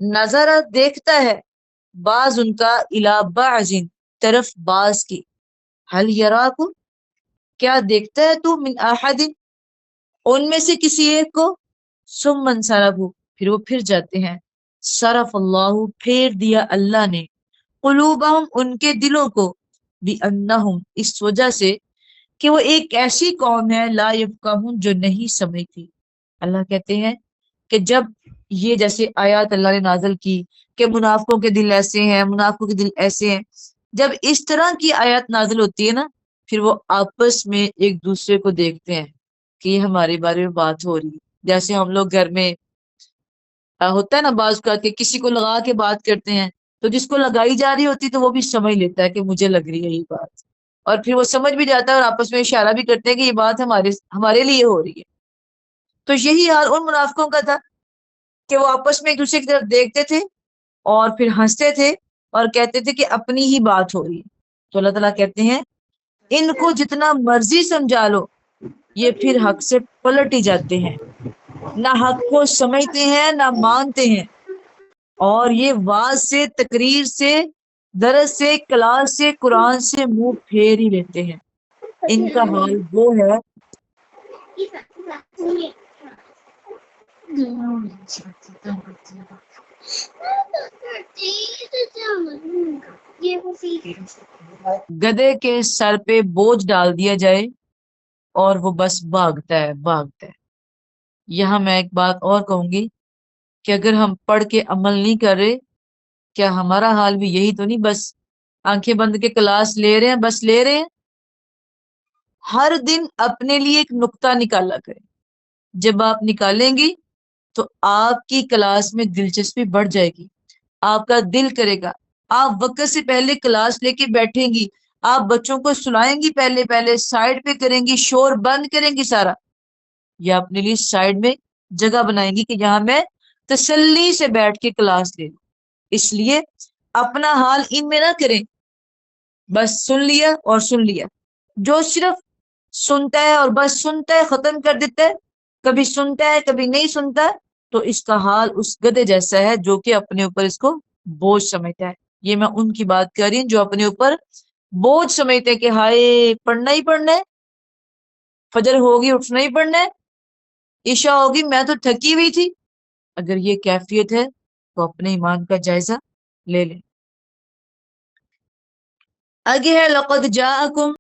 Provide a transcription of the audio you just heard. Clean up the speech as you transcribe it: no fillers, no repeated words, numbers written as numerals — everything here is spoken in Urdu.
نظر دیکھتا ہے بعض ان کا الی بعض طرف بعض کی، حل یراکم کیا دیکھتا ہے تو من احد ان میں سے کسی ایک کو، ثم انصرفوا پھر وہ پھر جاتے ہیں، صرف اللہ پھیر دیا اللہ نے، قلوبہم ان کے دلوں کو، بانہم اس وجہ سے کہ وہ ایک ایسی قوم ہے لا یفقہون جو نہیں سمجھتی۔ اللہ کہتے ہیں کہ جب یہ جیسے آیات اللہ نے نازل کی کہ منافقوں کے دل ایسے ہیں، منافقوں کے دل ایسے ہیں، جب اس طرح کی آیات نازل ہوتی ہے نا، پھر وہ آپس میں ایک دوسرے کو دیکھتے ہیں کہ یہ ہمارے بارے میں بات ہو رہی ہے۔ جیسے ہم لوگ گھر میں ہوتا ہے نا بعض کا کہ کسی کو لگا کے بات کرتے ہیں، تو جس کو لگائی جا رہی ہوتی تو وہ بھی سمجھ لیتا ہے کہ مجھے لگ رہی ہے یہ بات، اور پھر وہ سمجھ بھی جاتا ہے اور آپس میں اشارہ بھی کرتے ہیں کہ یہ بات ہمارے لیے ہو رہی ہے۔ تو یہی حال ان منافقوں کا تھا کہ وہ آپس میں ایک دوسرے کی طرف دیکھتے تھے اور پھر ہنستے تھے اور کہتے تھے کہ اپنی ہی بات ہو رہی ہے۔ تو اللہ تعالیٰ کہتے ہیں ان کو جتنا مرضی سمجھا لو یہ پھر حق سے پلٹ ہی جاتے ہیں، نہ حق کو سمجھتے ہیں نہ مانتے ہیں، اور یہ واز سے، تقریر سے، درس سے، کلاس سے، قرآن سے منہ پھیر ہی لیتے ہیں۔ ان کا حال وہ ہے گدھے کے سر پہ بوجھ ڈال دیا جائے اور وہ بس بھاگتا ہے بھاگتا ہے۔ یہاں میں ایک بات اور کہوں گی کہ اگر ہم پڑھ کے عمل نہیں کر رہے، کیا ہمارا حال بھی یہی تو نہیں بس آنکھیں بند کے کلاس لے رہے ہیں، بس لے رہے ہیں؟ ہر دن اپنے لیے ایک نقطہ نکالا کریں، جب آپ نکالیں گی تو آپ کی کلاس میں دلچسپی بڑھ جائے گی، آپ کا دل کرے گا، آپ وقت سے پہلے کلاس لے کے بیٹھیں گی، آپ بچوں کو سلائیں گی، پہلے پہلے سائڈ پہ کریں گی، شور بند کریں گی سارا، یا اپنے لیے سائڈ میں جگہ بنائیں گی کہ جہاں میں تسلی سے بیٹھ کے کلاس لے لوں۔ اس لیے اپنا حال ان میں نہ کریں، بس سن لیا اور سن لیا۔ جو صرف سنتا ہے اور بس سنتا ہے ختم کر دیتا ہے، کبھی سنتا ہے کبھی نہیں سنتا، تو اس کا حال اس گدھے جیسا ہے جو کہ اپنے اوپر اس کو بوجھ سمجھتا ہے۔ یہ میں ان کی بات کر رہی ہوں جو اپنے اوپر بوجھ سمجھتے ہیں کہ ہائے پڑھنا ہی پڑھنا ہے، فجر ہوگی اٹھنا ہی پڑھنا ہے، عشاء ہوگی میں تو تھکی ہوئی تھی۔ اگر یہ کیفیت ہے تو اپنے ایمان کا جائزہ لے لیں۔ آگے ہے لقد جاءکم